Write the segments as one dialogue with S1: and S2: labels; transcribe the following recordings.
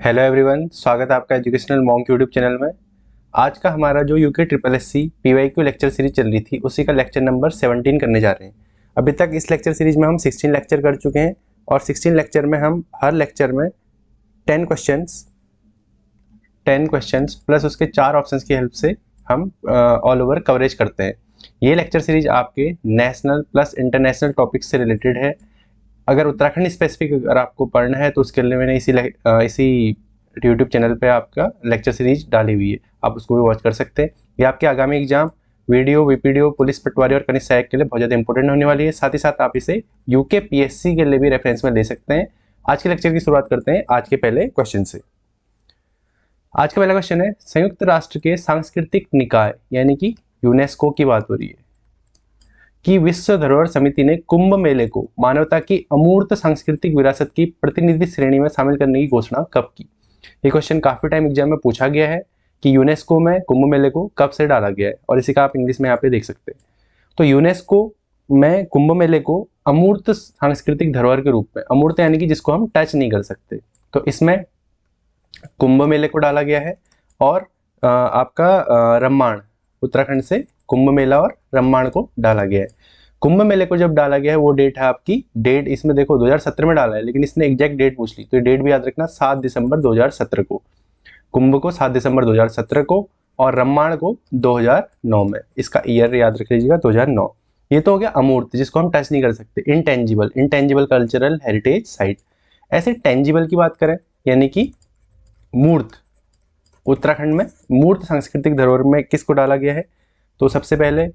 S1: Hello everyone, स्वागत है आपका एजुकेशनल मॉन्क यूट्यूब चैनल में। आज का हमारा जो UK triple S C PYQ lecture series चल रही थी उसी का लेक्चर नंबर 17 करने जा रहे हैं। अभी तक इस लेक्चर सीरीज में हम 16 लेक्चर कर चुके हैं और 16 लेक्चर में हम हर लेक्चर में 10 क्वेश्चंस प्लस उसके 4 ऑप्शंस की हेल्प से हम ऑल ओवर कवरेज करते हैं। ये लेक्चर सीरीज आपके नेशनल प्लस इंटरनेशनल टॉपिक्स से रिलेटेड है। अगर उत्तराखंड स्पेसिफिक अगर आपको पढ़ना है तो उसके लिए मैंने इसी यूट्यूब चैनल पे आपका लेक्चर सीरीज डाली हुई है, आप उसको भी वॉच कर सकते हैं। ये आपके आगामी एग्जाम वीडियो वीपीडीओ पुलिस पटवारी और कनिष्ठ सहायक के लिए बहुत ज़्यादा इंपॉर्टेंट होने वाली है। साथ ही साथ आप इसे यूके PSC के लिए भी रेफरेंस में ले सकते हैं। आज के लेक्चर की शुरुआत करते हैं आज के पहले क्वेश्चन से। आज का पहला क्वेश्चन है, संयुक्त राष्ट्र के सांस्कृतिक निकाय यानी कि यूनेस्को की बात हो रही है कि विश्व धरोहर समिति ने कुंभ मेले को मानवता की अमूर्त सांस्कृतिक विरासत की प्रतिनिधि श्रेणी में शामिल करने की घोषणा कब की। ये क्वेश्चन काफी टाइम एग्जाम में पूछा गया है कि यूनेस्को में कुंभ मेले को कब से डाला गया है, और इसी का आप इंग्लिश में यहाँ पे देख सकते हैं। तो यूनेस्को में कुंभ मेले को अमूर्त सांस्कृतिक धरोहर के रूप में, अमूर्त यानी कि जिसको हम टच नहीं कर सकते, तो इसमें कुंभ मेले को डाला गया है। और आपका रम्माण, उत्तराखंड से कुंभ मेला और रम्माण को डाला गया है। कुंभ मेले को जब डाला गया है वो डेट है आपकी, डेट इसमें देखो 2017 में डाला है, लेकिन इसने एग्जैक्ट डेट पूछ ली, तो ये डेट भी याद रखना 7 दिसंबर 2017 को। कुंभ को 7 दिसंबर 2017 को और रम्माण को 2009 में। इसका ईयर याद रख लीजिएगा 2009। ये तो हो गया अमूर्त, जिसको हम टच नहीं कर सकते। Intangible cultural heritage site. ऐसे टेंजिबल की बात करें यानी कि मूर्त, उत्तराखंड में मूर्त सांस्कृतिक धरोहर में किसको डाला गया है, तो सबसे पहले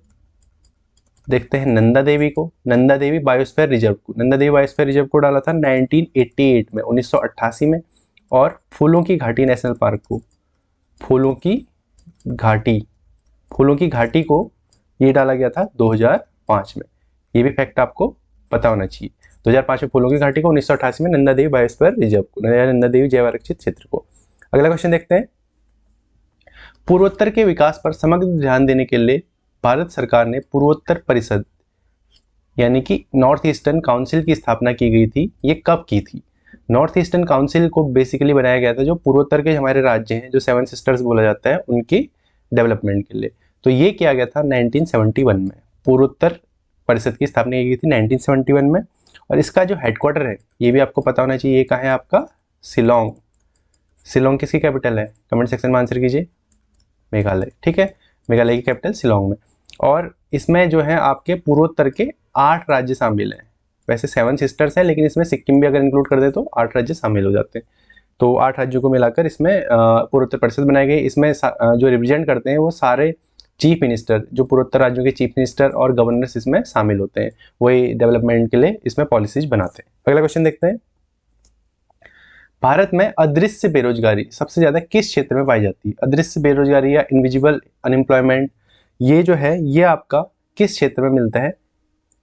S1: देखते हैं नंदा देवी को। नंदा देवी बायोस्फीयर रिजर्व को, नंदा देवी बायोस्फीयर रिजर्व को डाला था 1988 में, 1988 में। और फूलों की घाटी नेशनल पार्क को, फूलों की घाटी को ये डाला गया था 2005 में। ये भी फैक्ट आपको पता होना चाहिए। 2005 में फूलों की घाटी को, 1988 में नंदा देवी बायोस्फीयर रिजर्व को, नंदा देवी जैव आरक्षित क्षेत्र को। अगला क्वेश्चन देखते हैं, पूर्वोत्तर के विकास पर समग्र ध्यान देने के लिए भारत सरकार ने पूर्वोत्तर परिषद यानी कि नॉर्थ ईस्टर्न काउंसिल की स्थापना की गई थी। ये कब की थी? नॉर्थ ईस्टर्न काउंसिल को बेसिकली बनाया गया था जो पूर्वोत्तर के हमारे राज्य हैं, जो 7 सिस्टर्स बोला जाता है, उनकी डेवलपमेंट के लिए। तो ये किया गया था 1971 में। पूर्वोत्तर परिषद की स्थापना की गई थी 1971 में। और इसका जो हेडक्वार्टर है ये भी आपको पता होना चाहिए, ये कहाँ है आपका? शिलोंग। शिलोंग किसकी कैपिटल है? कमेंट सेक्शन में आंसर कीजिए। मेघालय, ठीक है, मेघालय की कैपिटल शिलोंग में। और इसमें जो है आपके पूर्वोत्तर के 8 राज्य शामिल हैं। वैसे 7 सिस्टर्स हैं, लेकिन इसमें सिक्किम भी अगर इंक्लूड कर दे तो 8 राज्य शामिल हो जाते हैं। तो 8 राज्यों को मिलाकर इसमें पूर्वोत्तर परिषद बनाई गई। इसमें जो रिप्रेजेंट करते हैं वो सारे चीफ मिनिस्टर, जो पूर्वोत्तर राज्यों के चीफ मिनिस्टर और गवर्नर्स इसमें शामिल होते हैं। वही डेवलपमेंट के लिए इसमें पॉलिसीज बनाते हैं। अगला क्वेश्चन देखते हैं, भारत में अदृश्य बेरोजगारी सबसे ज्यादा किस क्षेत्र में पाई जाती है? अदृश्य बेरोजगारी या इनविजिबल अनएम्प्लॉयमेंट, ये जो है ये आपका किस क्षेत्र में मिलता है?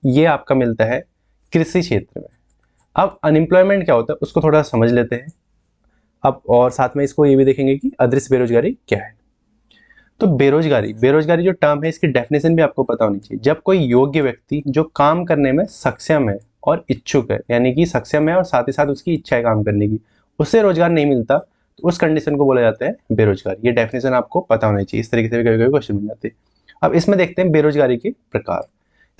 S1: ये आपका मिलता है कृषि क्षेत्र में। अब अनएम्प्लॉयमेंट क्या होता है उसको थोड़ा समझ लेते हैं अब, और साथ में इसको ये भी देखेंगे कि अदृश्य बेरोजगारी क्या है। तो बेरोजगारी जो टर्म है इसकी डेफिनेशन भी आपको पता होनी चाहिए। जब कोई योग्य व्यक्ति जो काम करने में सक्षम है और इच्छुक है, यानी कि सक्षम है और साथ ही साथ उसकी इच्छा है काम करने की, उससे रोजगार नहीं मिलता, तो उस कंडीशन को बोला जाता है बेरोजगार। ये डेफिनेशन आपको पता होना चाहिए। इस तरीके से भी कभी कभी क्वेश्चन बन जाते हैं। अब इसमें देखते हैं बेरोजगारी के प्रकार।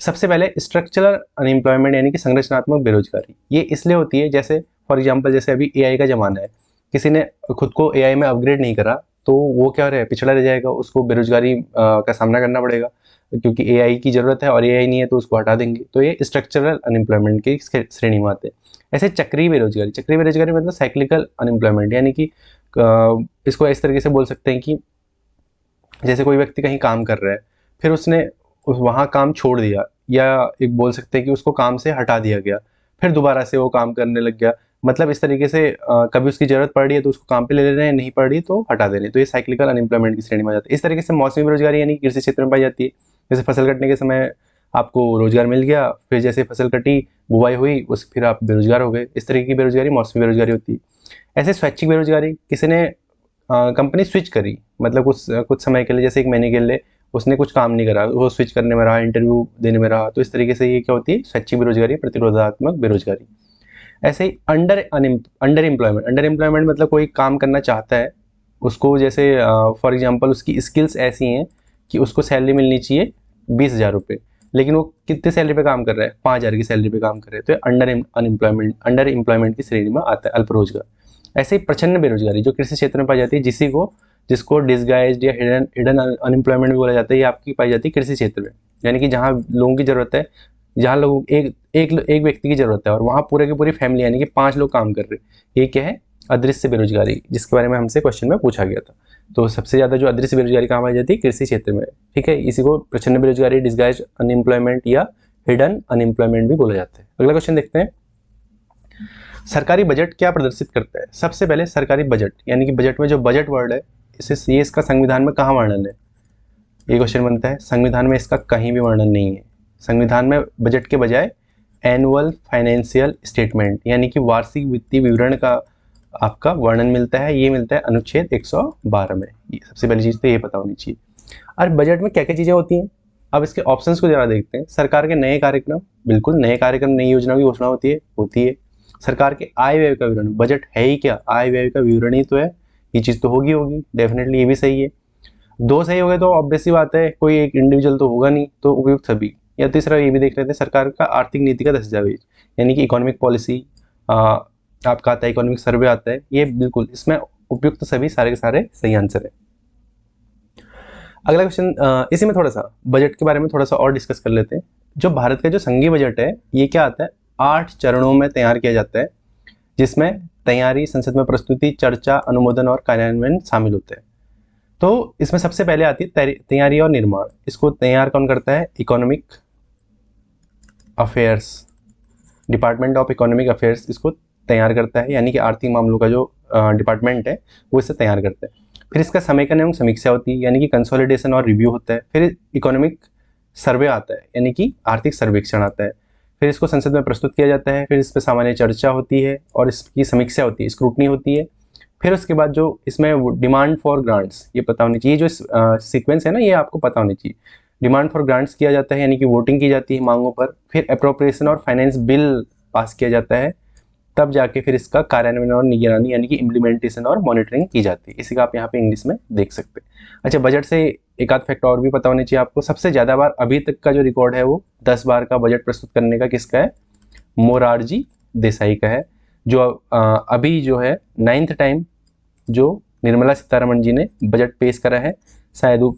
S1: सबसे पहले स्ट्रक्चरल अनएम्प्लॉयमेंट यानी कि संरचनात्मक बेरोजगारी। ये इसलिए होती है जैसे फॉर एग्जांपल जैसे अभी AI का जमाना है, किसी ने खुद को AI में अपग्रेड नहीं करा तो वो क्या रहे, पिछड़ा रह जाएगा, उसको बेरोजगारी का सामना करना पड़ेगा, क्योंकि AI की जरूरत है और AI नहीं है तो उसको हटा देंगे। तो ये स्ट्रक्चरल अनएम्प्लॉयमेंट की श्रेणी में आते हैं। ऐसे चक्रीय बेरोजगारी मतलब साइक्लिकल अनएम्प्लॉयमेंट, यानी कि इसको इस तरीके से बोल सकते हैं कि जैसे कोई व्यक्ति कहीं काम कर रहा है, फिर उसने वहाँ काम छोड़ दिया, या एक बोल सकते हैं कि उसको काम से हटा दिया गया, फिर दोबारा से वो काम करने लग गया। मतलब इस तरीके से कभी उसकी जरूरत पड़ रही है तो उसको काम पे ले रहे हैं, नहीं पड़ रही तो हटा दे रहे हैं। तो ये साइक्लिकल अनएम्प्लॉयमेंट की श्रेणी में आ जाता है। इस तरीके से मौसमी बेरोजगारी यानी कृषि क्षेत्र में पाई जाती है। जैसे फसल कटने के समय आपको रोजगार मिल गया, फिर जैसे फसल कटी, बुवाई हुई, उस फिर आप बेरोजगार हो गए। इस तरीके की बेरोजगारी मौसमी बेरोजगारी होती है। ऐसे स्वैच्छिक बेरोजगारी, किसी ने कंपनी स्विच करी, मतलब कुछ समय के लिए, जैसे 1 महीने के लिए उसने कुछ काम नहीं करा, वो स्विच करने में रहा, इंटरव्यू देने में रहा, तो इस तरीके से ये क्या होती है? स्वैच्छिक बेरोजगारी, प्रतिरोधात्मक बेरोजगारी। ऐसे ही अंडर एम्प्लॉयमेंट, अंडर एम्प्लॉयमेंट मतलब कोई काम करना चाहता है, उसको जैसे फॉर एग्जांपल उसकी स्किल्स ऐसी हैं कि उसको सैलरी मिलनी चाहिए 20,000 रुपये, लेकिन वो कितने सैलरी पे काम कर रहा है, 5,000 की सैलरी पे काम कर रहे हैं, तो अंडर एम्प्लॉयमेंट की श्रेणी में आता है अल्प रोजगार। ऐसे ही प्रचंड बेरोजगारी जो कृषि क्षेत्र में पाई जाती है, जिसको डिसगाइज्ड या हिडन अनएम्प्लॉयमेंट भी बोला जाता है, ये आपकी पाई जाती है कृषि क्षेत्र में, यानी कि जहाँ लोगों की ज़रूरत है, जहाँ लोगों एक व्यक्ति की ज़रूरत है और वहाँ पूरे की पूरी फैमिली यानी कि 5 लोग काम कर रहे हैं, ये क्या है, अदृश्य बेरोजगारी, जिसके बारे में हमसे क्वेश्चन में पूछा गया था। तो सबसे ज़्यादा जो अदृश्य बेरोजगारी कहाँ पाई जाती है, कृषि क्षेत्र में, ठीक है। इसी को प्रचंड बेरोजगारी, डिसगाइज्ड अनएम्प्लॉयमेंट या हिडन अनएम्प्लॉयमेंट भी बोला जाता है। अगला क्वेश्चन देखते हैं, सरकारी बजट क्या प्रदर्शित करता है। सबसे पहले सरकारी बजट यानी कि बजट में जो बजट वर्ड है, ये इसका संविधान में कहाँ वर्णन है, ये क्वेश्चन बनता है। संविधान में इसका कहीं भी वर्णन नहीं है। संविधान में बजट के बजाय एनुअल फाइनेंशियल स्टेटमेंट यानी कि वार्षिक वित्तीय विवरण का आपका वर्णन मिलता है, ये मिलता है अनुच्छेद 112 में। ये सबसे पहली चीज़ तो ये पता होनी चाहिए। और बजट में क्या क्या चीज़ें होती हैं, अब इसके ऑप्शंस को जरा देखते हैं। सरकार के नए कार्यक्रम, बिल्कुल नए कार्यक्रम, नई योजनाओं की घोषणा होती है। सरकार के आय व्यय का विवरण, बजट है ही क्या, आय व्यय का विवरण ही तो है, ये चीज़ तो होगी डेफिनेटली, ये भी सही है। दो सही हो गए तो ऑब्वियस सी बात है, कोई एक इंडिविजुअल तो होगा नहीं, तो उपयुक्त सभी। या तीसरा ये भी देख लेते हैं, सरकार का आर्थिक नीति का दस्तावेज यानी कि इकोनॉमिक पॉलिसी आपका आता है, इकोनॉमिक सर्वे आता है, ये बिल्कुल इसमें उपयुक्त सभी सारे के सारे सही आंसर है। अगला क्वेश्चन, इसी में थोड़ा सा बजट के बारे में थोड़ा सा और डिस्कस कर लेते हैं। जो भारत का जो संघीय बजट है, ये क्या आता है, 8 चरणों में तैयार किया जाता है, जिसमें तैयारी, संसद में प्रस्तुति, चर्चा, अनुमोदन और कार्यान्वयन शामिल होते हैं। तो इसमें सबसे पहले आती है तैयारी और निर्माण। इसको तैयार कौन करता है, economic affairs, department of economic affairs इसको तैयार करता है, यानी कि आर्थिक मामलों का जो डिपार्टमेंट है वो इसे तैयार करता है। फिर इसका समेकन एवं समीक्षा होती है, यानी कि कंसोलिडेशन और रिव्यू होता है। फिर इकोनॉमिक सर्वे आता है, यानी कि आर्थिक सर्वेक्षण आता है। फिर इसको संसद में प्रस्तुत किया जाता है। फिर इस पर सामान्य चर्चा होती है और इसकी समीक्षा होती है, स्क्रूटनी होती है। फिर उसके बाद जो इसमें डिमांड फॉर ग्रांट्स, ये पता होनी चाहिए, जो सीक्वेंस है ना, ये आपको पता होनी चाहिए। डिमांड फॉर ग्रांट्स किया जाता है, यानी कि वोटिंग की जाती है मांगों पर। फिर अप्रोप्रिएशन और फाइनेंस बिल पास किया जाता है, तब जाके फिर इसका कार्यान्वयन और निगरानी यानी कि इम्प्लीमेंटेशन और मॉनिटरिंग की जाती है। इसी का आप यहाँ पे इंग्लिश में देख सकते हैं। अच्छा, बजट से एक आध फैक्ट और भी पता होने चाहिए आपको। सबसे ज़्यादा बार अभी तक का जो रिकॉर्ड है वो 10 बार का बजट प्रस्तुत करने का किसका है, मोरारजी देसाई का है। जो अभी जो है 9th टाइम जो निर्मला सीतारमण जी ने बजट पेश करा है, शायद वो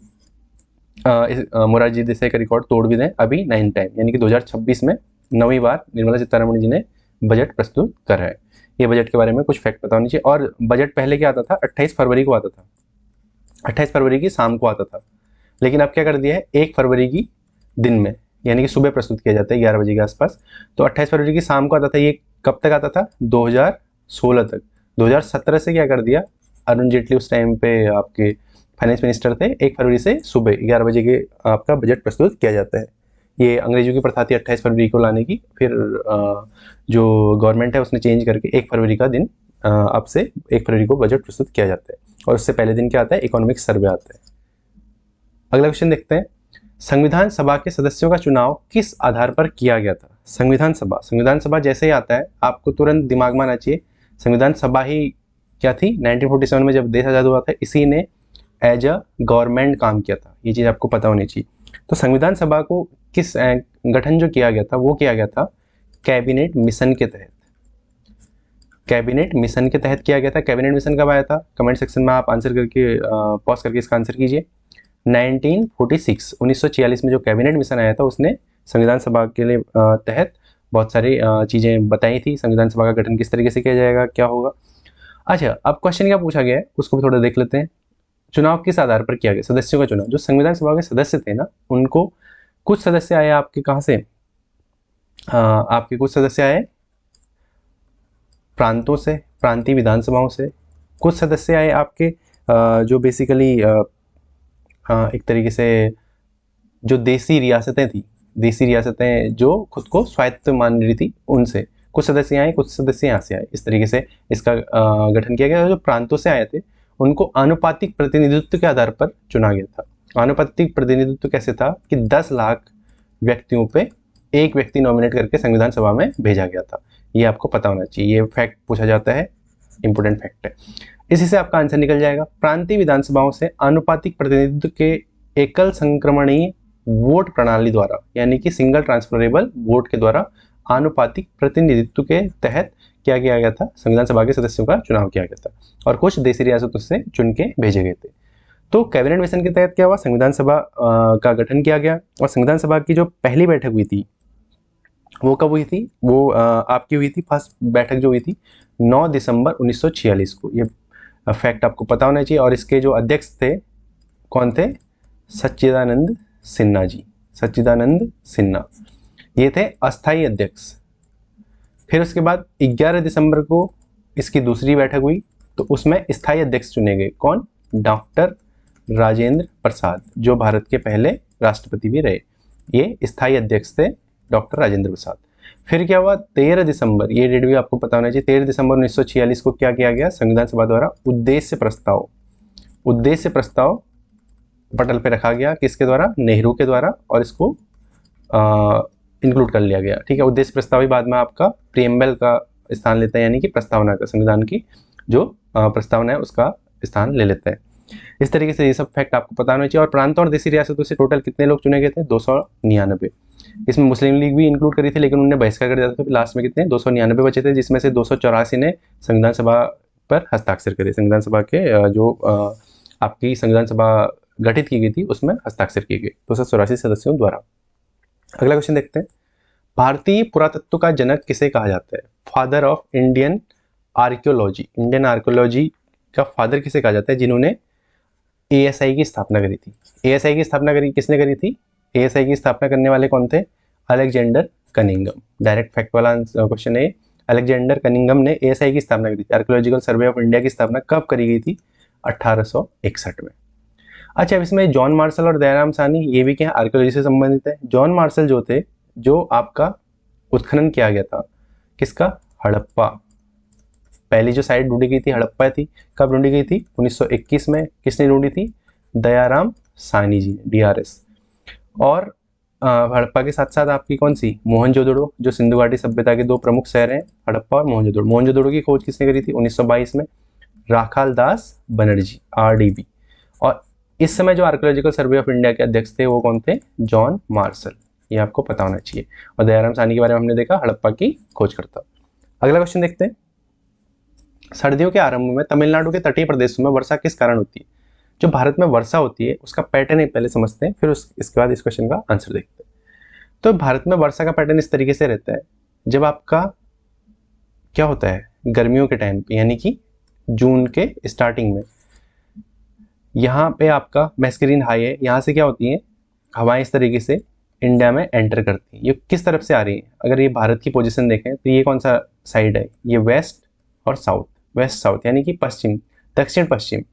S1: मोरारजी देसाई का रिकॉर्ड तोड़ भी दें अभी 9th टाइम, यानी कि 2026 में 9वीं बार निर्मला सीतारमण जी ने बजट प्रस्तुत करा है। ये बजट के बारे में कुछ फैक्ट पता होनी चाहिए। और बजट पहले क्या आता था, 28 फरवरी को आता था, 28 फरवरी की शाम को आता था, लेकिन अब क्या कर दिया है, 1 फरवरी की दिन में, यानी कि सुबह प्रस्तुत किया जाता है 11 बजे के आसपास। तो 28 फरवरी की शाम को आता था। ये कब तक आता था, 2016 तक। 2017 से क्या कर दिया, अरुण जेटली उस टाइम पे आपके फाइनेंस मिनिस्टर थे, 1 फरवरी से सुबह 11 बजे के आपका बजट प्रस्तुत किया जाता है। ये अंग्रेजों की प्रथा थी 28 फरवरी को लाने की, फिर जो गवर्नमेंट है उसने चेंज करके 1 फरवरी का दिन अब से 1 फरवरी को बजट प्रस्तुत किया जाता है। और उससे पहले दिन क्या आता है, इकोनॉमिक सर्वे आता है। अगला क्वेश्चन देखते हैं, संविधान सभा के सदस्यों का चुनाव किस आधार पर किया गया था। संविधान सभा जैसे ही आता है आपको तुरंत दिमाग में आना चाहिए, संविधान सभा ही क्या थी, 1947 में जब देश आज़ाद हुआ था, इसी ने एज अ गवर्नमेंट काम किया था। ये चीज़ आपको पता होनी चाहिए। तो संविधान सभा को किस गठन जो किया गया था, वो किया गया था कैबिनेट मिशन के तहत। कैबिनेट मिशन के तहत किया गया था। कैबिनेट मिशन कब आया था, कमेंट सेक्शन में आप आंसर करके पॉज करके इसका आंसर कीजिए। 1946 में जो कैबिनेट मिशन आया था, उसने संविधान सभा के लिए तहत बहुत सारी चीज़ें बताई थी, संविधान सभा का गठन किस तरीके से किया जाएगा, क्या होगा। अच्छा, अब क्वेश्चन क्या पूछा गया है उसको भी थोड़ा देख लेते हैं। चुनाव किस आधार पर किया गया, सदस्यों का चुनाव। जो संविधान सभा के सदस्य थे ना, उनको कुछ सदस्य आए आपके कहाँ से, आपके कुछ सदस्य आए प्रांतों से, प्रांतीय विधानसभाओं से। कुछ सदस्य आए आपके जो बेसिकली एक तरीके से जो देसी रियासतें थी, देसी रियासतें जो खुद को स्वायत्त मान रही थी, उनसे कुछ सदस्य आए, कुछ सदस्य यहाँ से आए। इस तरीके से इसका गठन किया गया। जो प्रांतों से आए थे उनको आनुपातिक प्रतिनिधित्व के आधार पर चुना गया था। आनुपातिक प्रतिनिधित्व कैसे था कि 10 लाख व्यक्तियों पे एक व्यक्ति नॉमिनेट करके संविधान सभा में भेजा गया था। ये आपको पता होना चाहिए, ये फैक्ट पूछा जाता है, इंपोर्टेंट फैक्ट है। इसी से आपका आंसर निकल जाएगा। प्रांतीय विधानसभाओं से आनुपातिक प्रतिनिधित्व के एकल संक्रमणीय वोट प्रणाली द्वारा, यानी कि सिंगल ट्रांसफरेबल वोट के द्वारा आनुपातिक प्रतिनिधित्व के तहत क्या किया गया था, संविधान सभा के सदस्यों का चुनाव किया गया था और कुछ देशी रियासतों से चुन के भेजे गए थे। तो कैबिनेट मिशन के तहत क्या हुआ, संविधान सभा का गठन किया गया और संविधान सभा की जो पहली बैठक हुई थी वो कब हुई थी, वो आपकी हुई थी, फर्स्ट बैठक जो हुई थी 9 दिसंबर 1946 को। ये फैक्ट आपको पता होना चाहिए। और इसके जो अध्यक्ष थे कौन थे, सच्चिदानंद सिन्हा जी, सच्चिदानंद सिन्हा, ये थे अस्थाई अध्यक्ष। फिर उसके बाद 11 दिसंबर को इसकी दूसरी बैठक हुई, तो उसमें स्थायी अध्यक्ष चुने गए, कौन, डॉक्टर राजेंद्र प्रसाद, जो भारत के पहले राष्ट्रपति भी रहे, ये स्थायी अध्यक्ष थे डॉक्टर राजेंद्र प्रसाद। फिर क्या हुआ, 13 दिसंबर, ये डेट भी आपको पता होना चाहिए, 13 दिसंबर 1946 को क्या किया गया, संविधान सभा द्वारा उद्देश्य प्रस्ताव पटल पे रखा गया, किसके द्वारा, नेहरू के द्वारा, और इसको इंक्लूड कर लिया गया। ठीक है, उद्देश्य प्रस्ताव ही बाद में आपका प्रीएम्बल का स्थान लेता है, यानी कि प्रस्तावना का, संविधान की जो प्रस्तावना है उसका स्थान ले लेता है। इस तरीके से ये सब फैक्ट आपको पता होना चाहिए। और प्रांतों और देशी रियासतों से टोटल कितने लोग चुने गए थे, 299। इसमें मुस्लिम लीग भी इंक्लूड करी थी, लेकिन उन्होंने बहिष्कार कर दिया था, तो लास्ट में कितने, 299 बचे थे, जिसमें से 284 ने संविधान सभा पर हस्ताक्षर करे, संविधान सभा के जो आपकी संविधान सभा गठित की गई थी उसमें हस्ताक्षर किए गए 284 सदस्यों द्वारा। अगला क्वेश्चन देखते हैं, भारतीय पुरातत्व का जनक किसे कहा जाता है, father of Indian archaeology, Indian archaeology का फादर किसे कहा जाता है, जिन्होंने एएसआई की स्थापना करी थी। एएसआई की स्थापना किसने करी थी, एएसआई की स्थापना करने वाले कौन थे, अलेक्जेंडर कनिंघम। डायरेक्ट फैक्ट वाला क्वेश्चन है, अलेक्जेंडर कनिंघम ने एएसआई की स्थापना करी थी। आर्कियोलॉजिकल सर्वे ऑफ इंडिया की स्थापना कब करी गई थी, 1861 में। अच्छा, अब इसमें जॉन मार्शल और दयाराम साहनी, ये भी क्या आर्कियोलॉजी से संबंधित है। जॉन मार्शल जो थे, जो आपका उत्खनन किया गया था किसका, हड़प्पा, पहली जो साइट ढूंढी गई थी हड़प्पा थी, कब ढूंढी गई थी, 1921 में। किसने ढूंढी थी, दयाराम साहनी जी ने, डीआरएस। और हड़प्पा के साथ साथ आपकी कौन सी, मोहनजोदड़ो, जो सिंधु घाटी सभ्यता के दो प्रमुख शहर हैं, हड़प्पा और मोहनजोदड़ो। मोहनजोदड़ो की खोज किसने करी थी, 1922 में, राखाल दास बनर्जी, आरडीबी। और इस समय जो आर्कियोलॉजिकल सर्वे ऑफ इंडिया के अध्यक्ष थे वो कौन थे, जॉन मार्शल, ये आपको पता होना चाहिए। और दयाराम साहनी के बारे में हमने देखा, हड़प्पा की खोज करता। अगला क्वेश्चन देखते हैं, सर्दियों के आरंभ में तमिलनाडु के तटीय प्रदेशों में वर्षा किस कारण होती है। जो भारत में वर्षा होती है उसका पैटर्न पहले समझते हैं, फिर इसके बाद इस क्वेश्चन का आंसर देखते हैं। तो भारत में वर्षा का पैटर्न इस तरीके से रहता है, जब आपका क्या होता है, गर्मियों के टाइम पे, यानी कि जून के स्टार्टिंग में, यहाँ पे आपका मैस्करीन हाई है, यहाँ से क्या होती है, हवाएं इस तरीके से इंडिया में एंटर करती हैं। ये किस तरफ से आ रही है, अगर ये भारत की पोजीशन देखें तो ये कौन सा साइड है, ये वेस्ट और साउथ, वेस्ट साउथ, यानी कि पश्चिम, दक्षिण पश्चिम।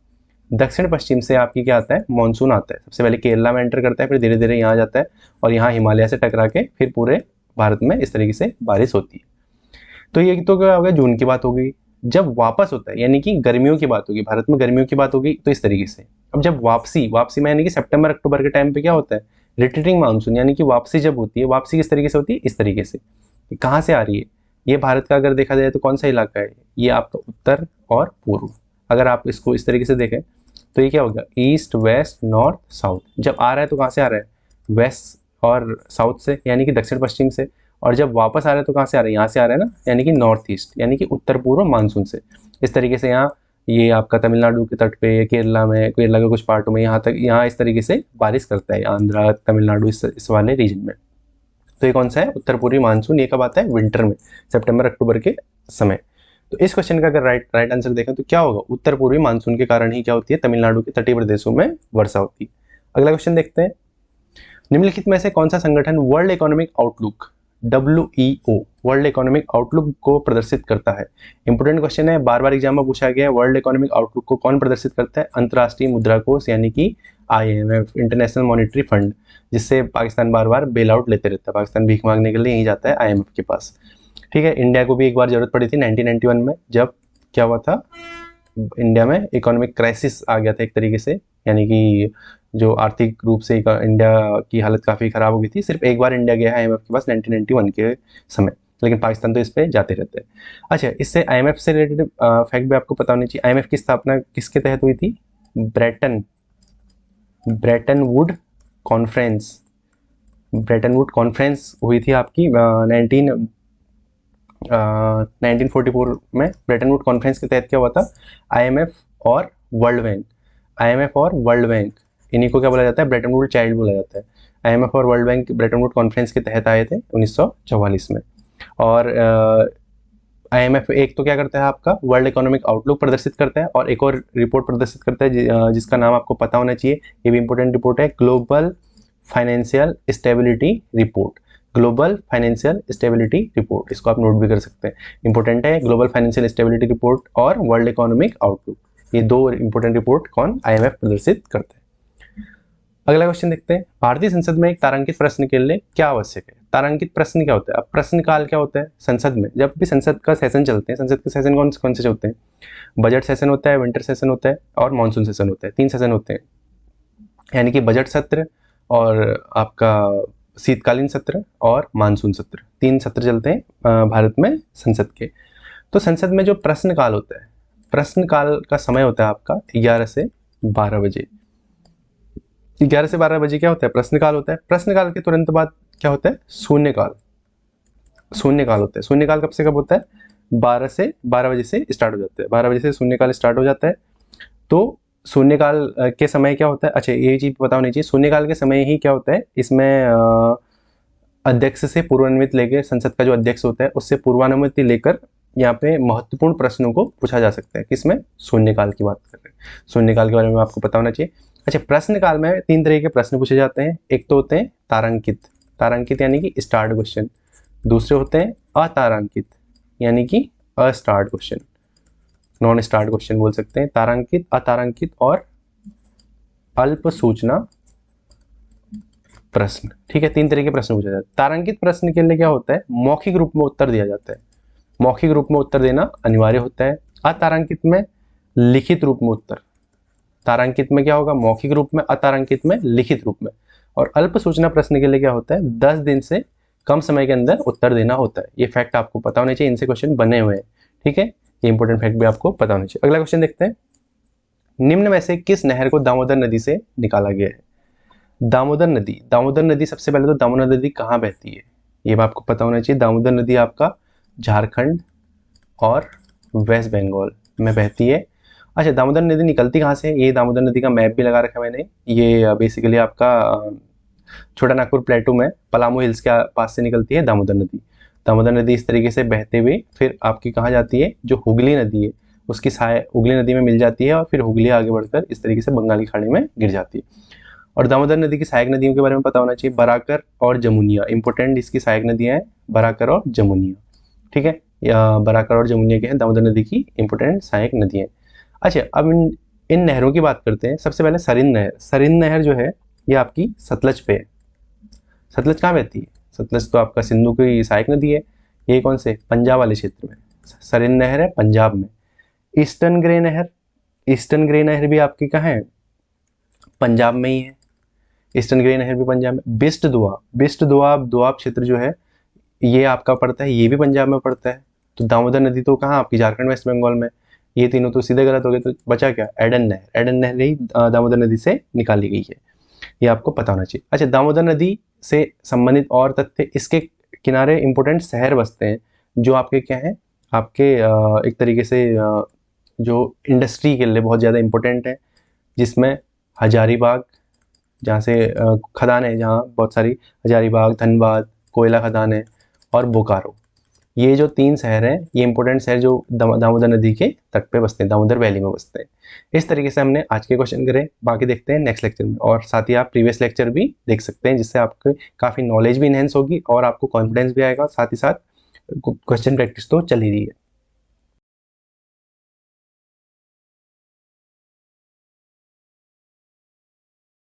S1: दक्षिण पश्चिम से आपकी क्या आता है, मानसून आता है। सबसे पहले केरला में एंटर करता है, फिर धीरे धीरे यहाँ जाता है और यहाँ हिमालय से टकरा के फिर पूरे भारत में इस तरीके से बारिश होती है। तो ये तो क्या हो गया, जून की बात हो गई। जब वापस होता है, यानी कि गर्मियों की बात होगी, भारत में गर्मियों की बात होगी, तो इस तरीके से। अब जब वापसी में, यानी कि सितंबर अक्टूबर के टाइम पे क्या होता है, रिट्रीटिंग मानसून, यानी कि वापसी जब होती है, वापसी किस तरीके से होती है, इस तरीके से। कहाँ से आ रही है, ये भारत का अगर देखा जाए तो कौन सा इलाका है, ये आपका उत्तर और पूर्व। अगर आप इसको इस तरीके से देखें तो ये क्या होगा, ईस्ट वेस्ट नॉर्थ साउथ। जब आ रहा है तो कहाँ से आ रहा है, वेस्ट और साउथ से, यानी कि दक्षिण पश्चिम से। और जब वापस आ रहा है तो कहाँ से आ रहा है, यहाँ से आ रहा है ना, यानी कि नॉर्थ ईस्ट, यानी कि उत्तर पूर्व मानसून से। इस तरीके से यहाँ ये आपका तमिलनाडु के तट पे, केरला में, केरला के कुछ पार्टों में, यहाँ तक, यहाँ इस तरीके से बारिश करता है, आंध्रा तमिलनाडु इस वाले रीजन में। तो ये कौन सा है, उत्तर पूर्वी मानसून। ये कब आता है, विंटर में, सितंबर अक्टूबर के समय। तो इस क्वेश्चन का अगर राइट आंसर देखें तो क्या होगा, उत्तर पूर्वी मानसून के कारण ही क्या होती है, तमिलनाडु के तटीय प्रदेशों में वर्षा होती है। अगला क्वेश्चन देखते हैं, निम्नलिखित में से कौन सा संगठन world economic outlook, WEO, world economic outlook को प्रदर्शित करता है। इंपोर्टेंट क्वेश्चन है, बार बार एग्जाम में पूछा गया है, वर्ल्ड इकोनॉमिक आउटलुक को कौन प्रदर्शित करता है, अंतर्राष्ट्रीय मुद्रा कोष, यानी कि IMF, इंटरनेशनल मॉनिटरी फंड, जिससे पाकिस्तान बार बार बेल आउट लेते रहता है। पाकिस्तान भीख मांगने के लिए यही जाता है IMF के पास। ठीक है, इंडिया को भी एक बार जरूरत पड़ी थी 1991 में, जब क्या हुआ था, इंडिया में इकोनॉमिक क्राइसिस आ गया था एक तरीके से, यानी कि जो आर्थिक रूप से इंडिया की हालत काफ़ी ख़राब हो गई थी। सिर्फ एक बार इंडिया गया है IMF के पास 1991 के समय। लेकिन पाकिस्तान तो इस पे जाते रहते हैं। अच्छा, इससे IMF से रिलेटेड फैक्ट भी आपको पता होनी चाहिए। IMF की स्थापना किसके तहत हुई थी? ब्रेटन वुड कॉन्फ्रेंस हुई थी आपकी 1944 में। ब्रेटन वुड कॉन्फ्रेंस के तहत क्या हुआ था? IMF और वर्ल्ड बैंक इन्हीं को क्या बोला जाता है? ब्रेटन वुड चाइल्ड बोला जाता है। IMF और world bank Brayton would conference के तहत आए थे 1944 में। और IMF एक तो क्या करता है आपका वर्ल्ड इकोनॉमिक आउटलुक प्रदर्शित करता है, और एक और रिपोर्ट प्रदर्शित करता है जिसका नाम आपको पता होना चाहिए, ये भी इंपॉर्टेंट रिपोर्ट है, ग्लोबल फाइनेंशियल स्टेबिलिटी रिपोर्ट। इसको आप नोट भी कर सकते हैं, इंपॉर्टेंट है। ग्लोबल फाइनेंशियल स्टेबिलिटी रिपोर्ट और वर्ल्ड इकोनॉमिक आउटलुक, ये दो इंपॉर्टेंट रिपोर्ट कौन? IMF प्रदर्शित करते हैं। अगला क्वेश्चन देखते हैं, भारतीय संसद में एक तारांकित प्रश्न के लिए क्या आवश्यक है? तारांकित प्रश्न क्या होता है? अब प्रश्न काल क्या होता है संसद में? जब भी संसद का सेशन चलते हैं, संसद के सेशन कौन से होते हैं? बजट सेशन होता है, विंटर सेशन होता है और मानसून सेशन होता है। 3 सेशन होते हैं, यानी कि बजट सत्र और आपका शीतकालीन सत्र और मानसून सत्र, 3 सत्र चलते हैं भारत में संसद के। तो संसद में जो प्रश्न काल होता है, प्रश्न काल का समय होता है आपका 11 से 12 बजे। 11 से 12 बजे क्या होता है? प्रश्नकाल होता है। प्रश्नकाल के तुरंत बाद क्या होता है? शून्यकाल होता है। शून्यकाल कब से कब होता है? 12 बजे से स्टार्ट हो जाता है। 12 बजे से शून्यकाल स्टार्ट हो जाता है। तो शून्यकाल के समय क्या होता है? अच्छा, ये चीज पता होनी चाहिए, शून्यकाल के समय ही क्या होता है इसमें अध्यक्ष से पूर्वानुमति लेकर, संसद का जो अध्यक्ष होता है उससे पूर्वानुमति लेकर यहाँ पे महत्वपूर्ण प्रश्नों को पूछा जा सकता है। किसमें? शून्यकाल की बात कर रहे हैं। शून्यकाल के बारे में आपको पता होना चाहिए। अच्छा, प्रश्नकाल में 3 तरह के प्रश्न पूछे जाते हैं। एक तो होते हैं तारांकित यानी कि स्टार्ट क्वेश्चन। दूसरे होते हैं अतारांकित यानी कि अस्टार्ट क्वेश्चन, नॉन स्टार्ट क्वेश्चन बोल सकते हैं। तारांकित, अतारांकित और अल्प सूचना प्रश्न, ठीक है। 3 तरह के प्रश्न पूछे जाते हैं। तारांकित प्रश्न के लिए क्या होता है? मौखिक रूप में उत्तर दिया जाता है। मौखिक रूप में उत्तर देना अनिवार्य होता है। अतारांकित में लिखित रूप में उत्तर। तारांकित में क्या होगा? मौखिक रूप में, अतारांकित में लिखित रूप में। और अल्प सूचना प्रश्न के लिए क्या होता है? 10 दिन से कम समय के अंदर उत्तर देना होता है। ये फैक्ट आपको पता होने चाहिए, इनसे क्वेश्चन बने हुए हैं, ठीक है। ये इंपॉर्टेंट फैक्ट भी आपको पता होना चाहिए। अगला क्वेश्चन देखते हैं, निम्न में से किस नहर को दामोदर नदी से निकाला गया है? दामोदर नदी सबसे पहले तो दामोदर नदी कहाँ बहती है ये आपको पता होना चाहिए। दामोदर नदी आपका झारखंड और वेस्ट बंगाल में बहती है। अच्छा, दामोदर नदी निकलती कहाँ से? ये दामोदर नदी का मैप भी लगा रखा है मैंने। ये बेसिकली आपका छोटा नागपुर प्लेटू में पलामू हिल्स के पास से निकलती है दामोदर नदी। दामोदर नदी इस तरीके से बहते हुए फिर आपकी कहाँ जाती है? जो हुगली नदी है उसकी हुगली नदी में मिल जाती है और फिर हुगली आगे बढ़कर इस तरीके से बंगाली खाड़ी में गिर जाती है। और दामोदर नदी की सहायक नदियों के बारे में पता होना चाहिए, बराकर और जमुनिया। इंपॉर्टेंट इसकी सहायक नदियां हैं बराकर और जमुनिया, ठीक है। बराकर और जमुनिया के हैं दामोदर नदी की इंपॉर्टेंट सहायक नदियां। अच्छा, अब इन नहरों की बात करते हैं। सबसे पहले सरिंद नहर जो है ये आपकी सतलज पे है। सतलज कहाँ बहती है? सतलज तो आपका सिंधु की सहायक नदी है। ये कौन से? पंजाब वाले क्षेत्र में सरिंद नहर है, पंजाब में। ईस्टर्न ग्रे नहर भी आपकी कहाँ है? पंजाब में ही है। ईस्टर्न ग्रे नहर भी पंजाब में। बिस्ट दोआब क्षेत्र जो है ये आपका पड़ता है, ये भी पंजाब में पड़ता है। तो दामोदर नदी तो कहाँ? आपकी झारखंड वेस्ट बंगाल में। ये तीनों तो सीधे गलत हो गए, तो बचा क्या? एडन नहर ही दामोदर नदी से निकाली गई है, ये आपको पता होना चाहिए। अच्छा, दामोदर नदी से संबंधित और तथ्य, इसके किनारे इंपॉर्टेंट शहर बसते हैं जो आपके क्या है? आपके एक तरीके से जो इंडस्ट्री के लिए बहुत ज़्यादा इंपॉर्टेंट है, जिसमें हजारीबाग, जहाँ से खदान है, जहाँ बहुत सारी, हजारीबाग, धनबाद कोयला खदान है, और बोकारो। ये जो 3 शहर हैं ये इंपॉर्टेंट शहर जो दामोदर नदी के तट पे बसते हैं, दामोदर वैली में बसते हैं। इस तरीके से हमने आज के क्वेश्चन करे, बाकी देखते हैं नेक्स्ट लेक्चर में। और साथ ही आप प्रीवियस लेक्चर भी देख सकते हैं, जिससे आपके काफ़ी नॉलेज भी इनहेंस होगी और आपको कॉन्फिडेंस भी आएगा। साथ ही साथ क्वेश्चन प्रैक्टिस तो चल ही रही है।